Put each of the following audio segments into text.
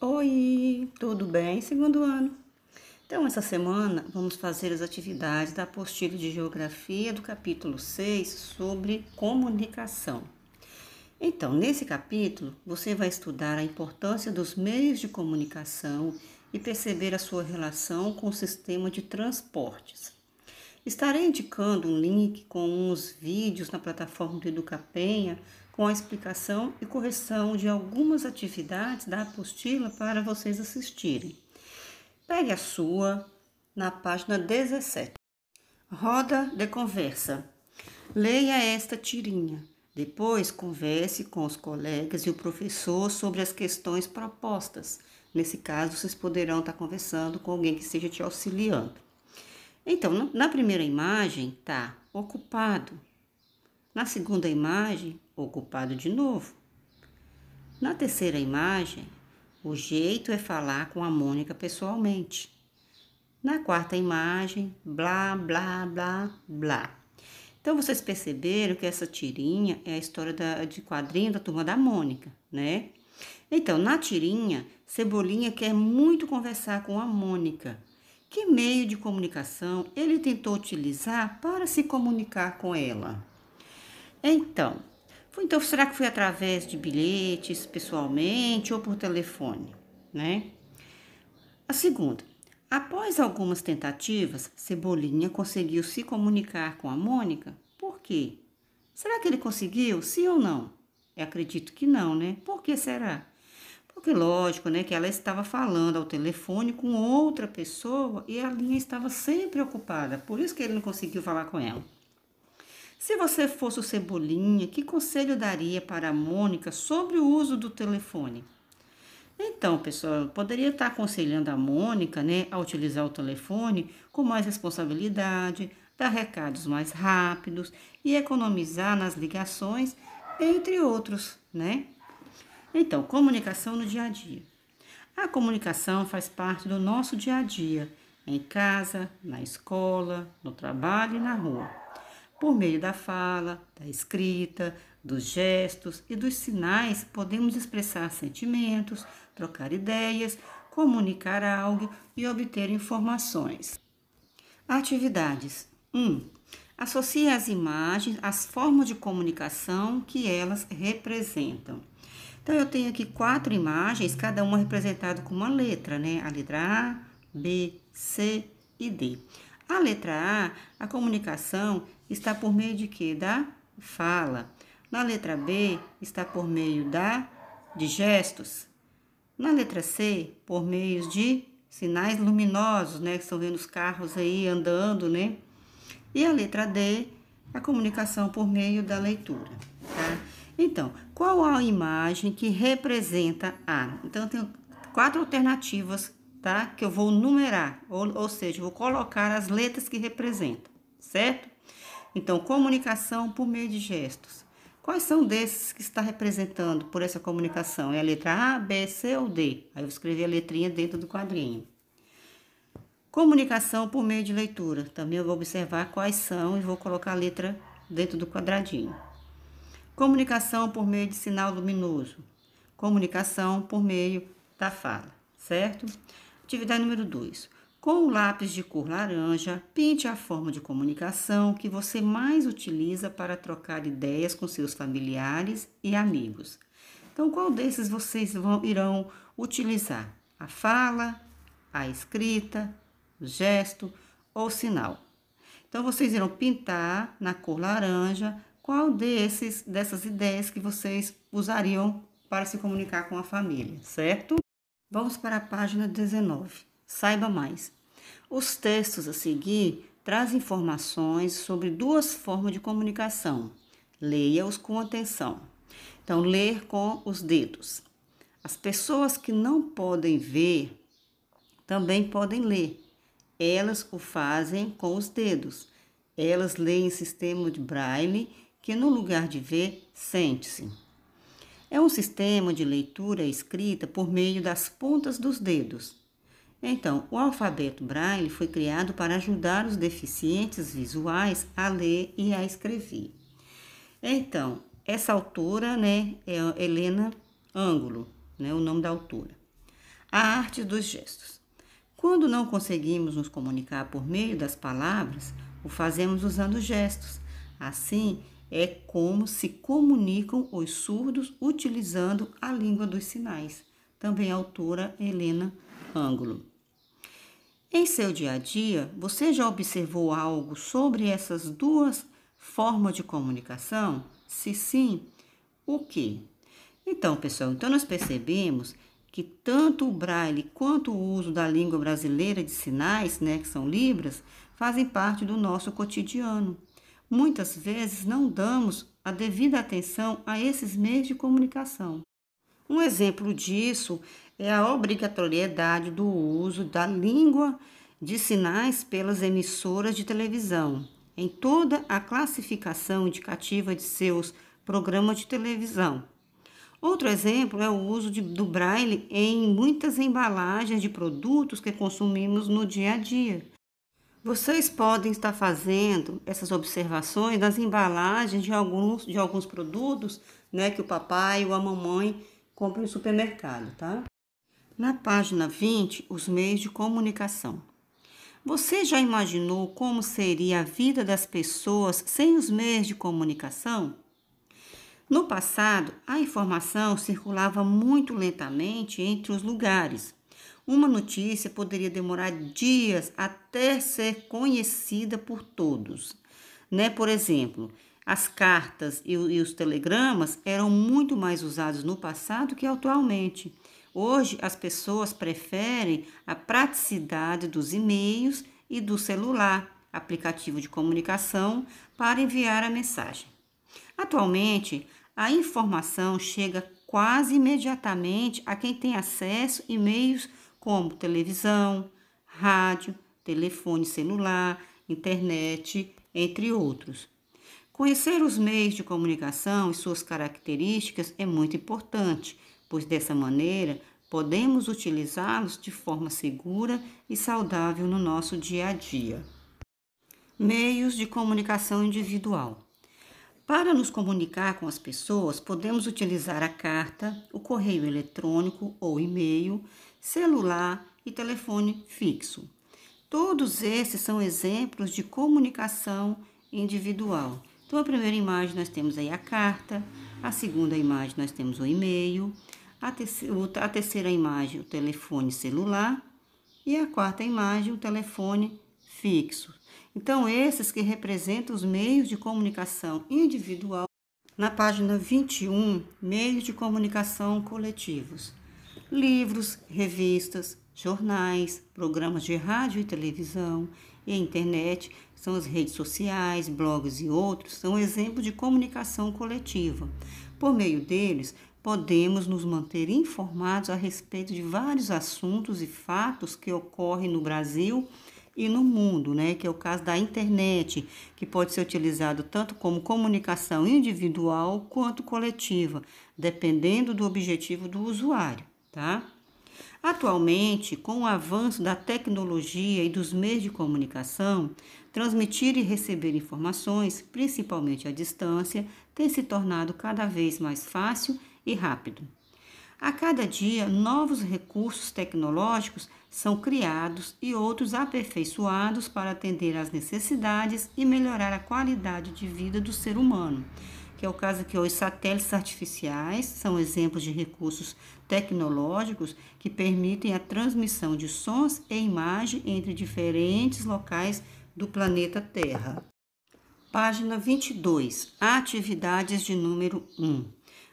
Oi, tudo bem? Segundo ano. Então, essa semana vamos fazer as atividades da apostila de Geografia do capítulo 6 sobre comunicação. Então, nesse capítulo, você vai estudar a importância dos meios de comunicação e perceber a sua relação com o sistema de transportes. Estarei indicando um link com uns vídeos na plataforma do Educapenha com a explicação e correção de algumas atividades da apostila para vocês assistirem. Pegue a sua na página 17. Roda de conversa. Leia esta tirinha. Depois, converse com os colegas e o professor sobre as questões propostas. Nesse caso, vocês poderão estar conversando com alguém que esteja te auxiliando. Então, na primeira imagem, está ocupado. Na segunda imagem, ocupado de novo. Na terceira imagem, o jeito é falar com a Mônica pessoalmente. Na quarta imagem, blá, blá, blá, blá. Então, vocês perceberam que essa tirinha é a história de quadrinho da Turma da Mônica, né? Então, na tirinha, Cebolinha quer muito conversar com a Mônica. Que meio de comunicação ele tentou utilizar para se comunicar com ela? Então, será que foi através de bilhetes, pessoalmente ou por telefone, né? A segunda, após algumas tentativas, Cebolinha conseguiu se comunicar com a Mônica. Por quê? Será que ele conseguiu, sim ou não? Eu acredito que não, né? Por que será? Porque lógico, né, que ela estava falando ao telefone com outra pessoa e a linha estava sempre ocupada. Por isso que ele não conseguiu falar com ela. Se você fosse o Cebolinha, que conselho daria para a Mônica sobre o uso do telefone? Então, pessoal, eu poderia estar aconselhando a Mônica, né, a utilizar o telefone com mais responsabilidade, dar recados mais rápidos e economizar nas ligações, entre outros, né? Então, comunicação no dia a dia. A comunicação faz parte do nosso dia a dia, em casa, na escola, no trabalho e na rua. Por meio da fala, da escrita, dos gestos e dos sinais, podemos expressar sentimentos, trocar ideias, comunicar algo e obter informações. Atividades. 1. Associe as imagens às formas de comunicação que elas representam. Então, eu tenho aqui 4 imagens, cada uma representada com uma letra, né? A letra A, B, C e D. A letra A comunicação está por meio de quê? Da fala. Na letra B, está por meio de gestos. Na letra C, por meio de sinais luminosos, né? Que estão vendo os carros aí andando, né? E a letra D, a comunicação por meio da leitura, tá? Então, qual a imagem que representa A? Então, eu tenho 4 alternativas, tá? Que eu vou numerar, ou seja, vou colocar as letras que representam, certo? Então, comunicação por meio de gestos. Quais são desses que está representando por essa comunicação? É a letra A, B, C ou D? Aí eu vou escrever a letrinha dentro do quadrinho. Comunicação por meio de leitura. Também eu vou observar quais são e vou colocar a letra dentro do quadradinho. Comunicação por meio de sinal luminoso. Comunicação por meio da fala, certo? Atividade número 2. Com o lápis de cor laranja, pinte a forma de comunicação que você mais utiliza para trocar ideias com seus familiares e amigos. Então, qual desses vocês irão utilizar? A fala, a escrita, o gesto ou sinal? Então, vocês irão pintar na cor laranja qual dessas ideias que vocês usariam para se comunicar com a família, certo? Vamos para a página 19. Saiba mais. Os textos a seguir trazem informações sobre 2 formas de comunicação. Leia-os com atenção. Então, ler com os dedos. As pessoas que não podem ver também podem ler. Elas o fazem com os dedos. Elas leem sistema de Braille, que no lugar de ver, sente-se. É um sistema de leitura escrita por meio das pontas dos dedos. Então, o alfabeto Braille foi criado para ajudar os deficientes visuais a ler e a escrever. Então, essa autora, né, é Helena Ângulo, né, o nome da autora. A arte dos gestos. Quando não conseguimos nos comunicar por meio das palavras, o fazemos usando gestos. Assim, é como se comunicam os surdos utilizando a língua dos sinais. Também a autora Helena Ângulo. Em seu dia a dia, você já observou algo sobre essas duas formas de comunicação? Se sim, o que? Então, pessoal, nós percebemos que tanto o braille quanto o uso da língua brasileira de sinais, né, que são libras, fazem parte do nosso cotidiano. Muitas vezes não damos a devida atenção a esses meios de comunicação. Um exemplo disso é a obrigatoriedade do uso da língua de sinais pelas emissoras de televisão, em toda a classificação indicativa de seus programas de televisão. Outro exemplo é o uso do braille em muitas embalagens de produtos que consumimos no dia a dia. Vocês podem estar fazendo essas observações nas embalagens de alguns produtos, né, que o papai ou a mamãe compram no supermercado, tá? Na página 20, os meios de comunicação. Você já imaginou como seria a vida das pessoas sem os meios de comunicação? No passado, a informação circulava muito lentamente entre os lugares. Uma notícia poderia demorar dias até ser conhecida por todos, né? Por exemplo, as cartas e os telegramas eram muito mais usados no passado que atualmente. Hoje, as pessoas preferem a praticidade dos e-mails e do celular, aplicativo de comunicação, para enviar a mensagem. Atualmente, a informação chega quase imediatamente a quem tem acesso a meios como televisão, rádio, telefone celular, internet, entre outros. Conhecer os meios de comunicação e suas características é muito importante, pois dessa maneira podemos utilizá-los de forma segura e saudável no nosso dia a dia. Meios de comunicação individual. Para nos comunicar com as pessoas, podemos utilizar a carta, o correio eletrônico ou e-mail, celular e telefone fixo. Todos esses são exemplos de comunicação individual. Então, a primeira imagem nós temos aí a carta, a segunda imagem nós temos o e-mail, a terceira imagem o telefone celular e a quarta imagem o telefone fixo. Então, esses que representam os meios de comunicação individual. Na página 21, meios de comunicação coletivos. Livros, revistas, jornais, programas de rádio e televisão e internet, são as redes sociais, blogs e outros, são exemplos de comunicação coletiva. Por meio deles, podemos nos manter informados a respeito de vários assuntos e fatos que ocorrem no Brasil e no mundo, né? Que é o caso da internet, que pode ser utilizado tanto como comunicação individual quanto coletiva, dependendo do objetivo do usuário, tá? Atualmente, com o avanço da tecnologia e dos meios de comunicação, transmitir e receber informações, principalmente à distância, tem se tornado cada vez mais fácil e rápido. A cada dia, novos recursos tecnológicos são criados e outros aperfeiçoados para atender às necessidades e melhorar a qualidade de vida do ser humano, que é o caso que os satélites artificiais são exemplos de recursos tecnológicos que permitem a transmissão de sons e imagem entre diferentes locais do planeta Terra. Página 22. Atividades de número 1.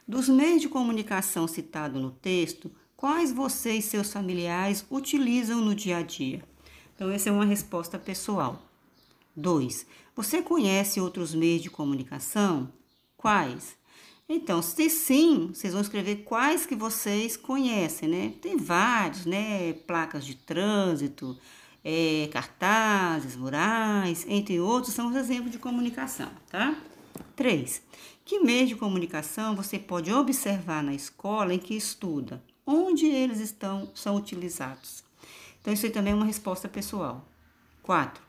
Dos meios de comunicação citados no texto, quais você e seus familiares utilizam no dia a dia? Então, essa é uma resposta pessoal. 2. Você conhece outros meios de comunicação? Quais? Então, se sim, vocês vão escrever quais que vocês conhecem, né? Tem vários, né? Placas de trânsito, cartazes, murais, entre outros, são os exemplos de comunicação, tá? 3. Que meio de comunicação você pode observar na escola em que estuda? Onde eles são utilizados? Então, isso aí também é uma resposta pessoal. 4.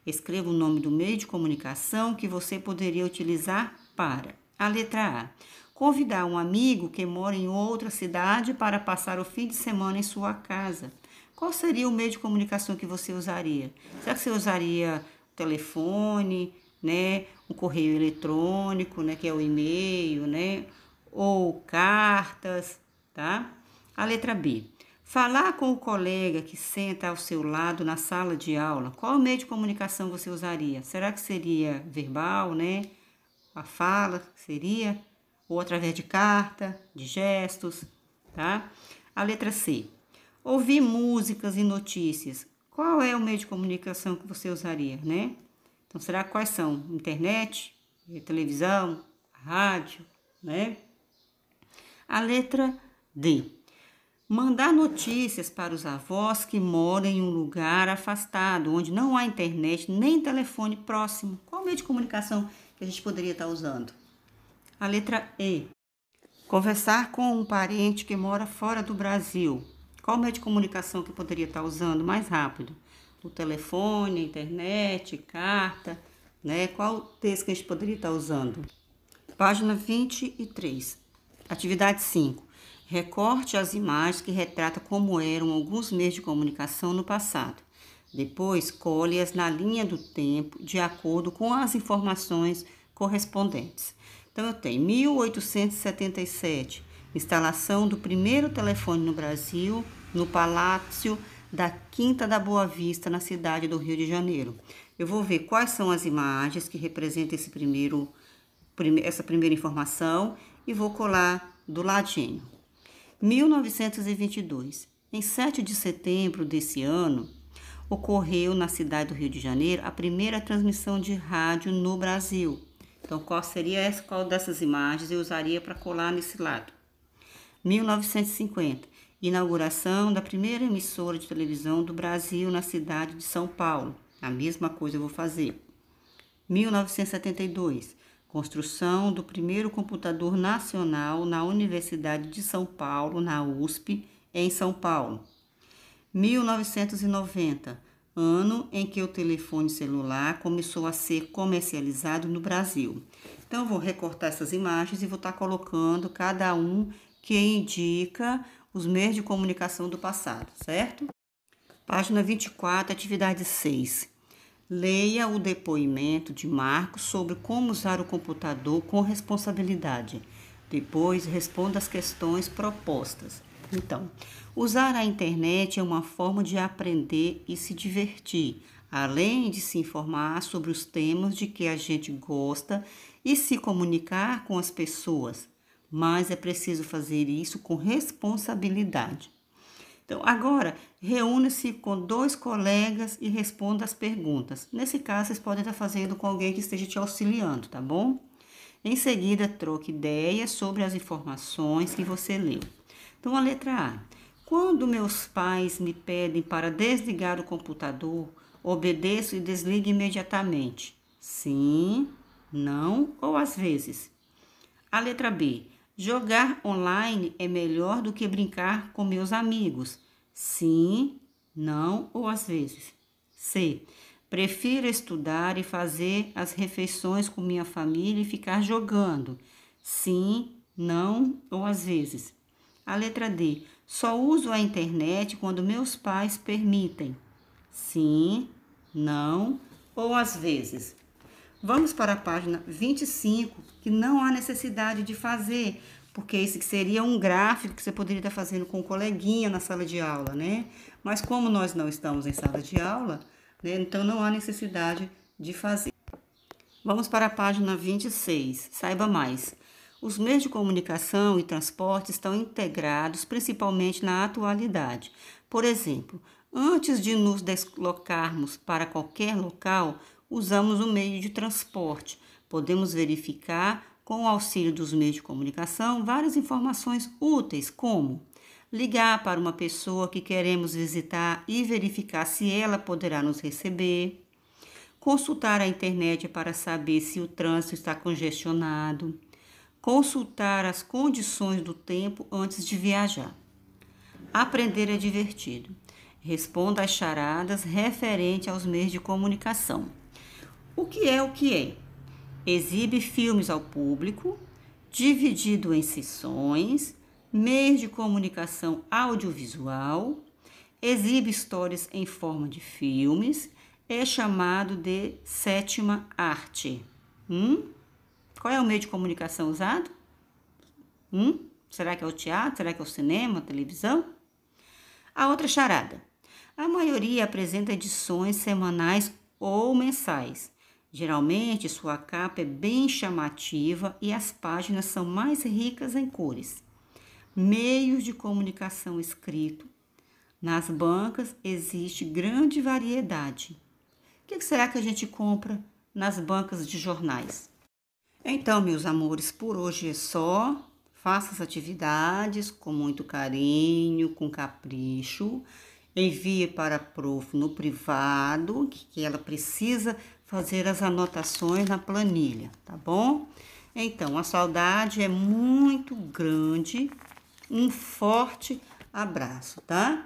Escreva o nome do meio de comunicação que você poderia utilizar para. A letra A. Convidar um amigo que mora em outra cidade para passar o fim de semana em sua casa. Qual seria o meio de comunicação que você usaria? Será que você usaria o telefone, né? Um correio eletrônico, né? Que é o e-mail, né? Ou cartas, tá? A letra B. Falar com o colega que senta ao seu lado na sala de aula. Qual meio de comunicação você usaria? Será que seria verbal, né? A fala seria? Ou através de carta, de gestos, tá? A letra C. Ouvir músicas e notícias. Qual é o meio de comunicação que você usaria, né? Então, será quais são? Internet, televisão, rádio, né? A letra D. Mandar notícias para os avós que moram em um lugar afastado, onde não há internet nem telefone próximo. Qual meio de comunicação que a gente poderia estar usando? A letra E. Conversar com um parente que mora fora do Brasil. Qual meio de comunicação que poderia estar usando mais rápido? O telefone, a internet, carta, né? Qual texto que a gente poderia estar usando? Página 23. Atividade 5. Recorte as imagens que retratam como eram alguns meios de comunicação no passado. Depois, colhe-as na linha do tempo, de acordo com as informações correspondentes. Então, eu tenho 1877, instalação do primeiro telefone no Brasil, no Palácio da Quinta da Boa Vista, na cidade do Rio de Janeiro. Eu vou ver quais são as imagens que representam essa primeira informação e vou colar do ladinho. 1922. Em 7 de setembro desse ano, ocorreu na cidade do Rio de Janeiro a primeira transmissão de rádio no Brasil. Então, qual dessas imagens eu usaria para colar nesse lado? 1950. Inauguração da primeira emissora de televisão do Brasil na cidade de São Paulo. A mesma coisa eu vou fazer. 1972. Construção do primeiro computador nacional na Universidade de São Paulo, na USP, em São Paulo. 1990. Ano em que o telefone celular começou a ser comercializado no Brasil. Então, eu vou recortar essas imagens e vou estar colocando cada um que indica os meios de comunicação do passado, certo? Página 24, atividade 6. Leia o depoimento de Marcos sobre como usar o computador com responsabilidade. Depois, responda as questões propostas. Então, usar a internet é uma forma de aprender e se divertir, além de se informar sobre os temas de que a gente gosta e se comunicar com as pessoas. Mas é preciso fazer isso com responsabilidade. Então, agora, reúna-se com 2 colegas e responda as perguntas. Nesse caso, vocês podem estar fazendo com alguém que esteja te auxiliando, tá bom? Em seguida, troque ideias sobre as informações que você leu. Então, a letra A. Quando meus pais me pedem para desligar o computador, obedeço e desligo imediatamente. Sim, não ou às vezes. A letra B. Jogar online é melhor do que brincar com meus amigos. Sim, não ou às vezes. C. Prefiro estudar e fazer as refeições com minha família e ficar jogando. Sim, não ou às vezes. A letra D. Só uso a internet quando meus pais permitem. Sim, não ou às vezes. Vamos para a página 25, que não há necessidade de fazer, porque esse seria um gráfico que você poderia estar fazendo com um coleguinha na sala de aula, né? Mas como nós não estamos em sala de aula, né, então não há necessidade de fazer. Vamos para a página 26. Saiba mais. Os meios de comunicação e transporte estão integrados principalmente na atualidade. Por exemplo, antes de nos deslocarmos para qualquer local, usamos o meio de transporte. Podemos verificar, com o auxílio dos meios de comunicação, várias informações úteis, como ligar para uma pessoa que queremos visitar e verificar se ela poderá nos receber, consultar a internet para saber se o trânsito está congestionado, consultar as condições do tempo antes de viajar. Aprender é divertido. Responda às charadas referente aos meios de comunicação. O que é o que é? Exibe filmes ao público, dividido em seções, meios de comunicação audiovisual, exibe histórias em forma de filmes, é chamado de sétima arte. Qual é o meio de comunicação usado? Será que é o teatro? Será que é o cinema, a televisão? A outra charada. A maioria apresenta edições semanais ou mensais. Geralmente, sua capa é bem chamativa e as páginas são mais ricas em cores. Meios de comunicação escrito. Nas bancas existe grande variedade. O que será que a gente compra nas bancas de jornais? Então, meus amores, por hoje é só. Faça as atividades com muito carinho, com capricho. Envie para a prof no privado, que ela precisa fazer as anotações na planilha, tá bom? Então, a saudade é muito grande. Um forte abraço, tá?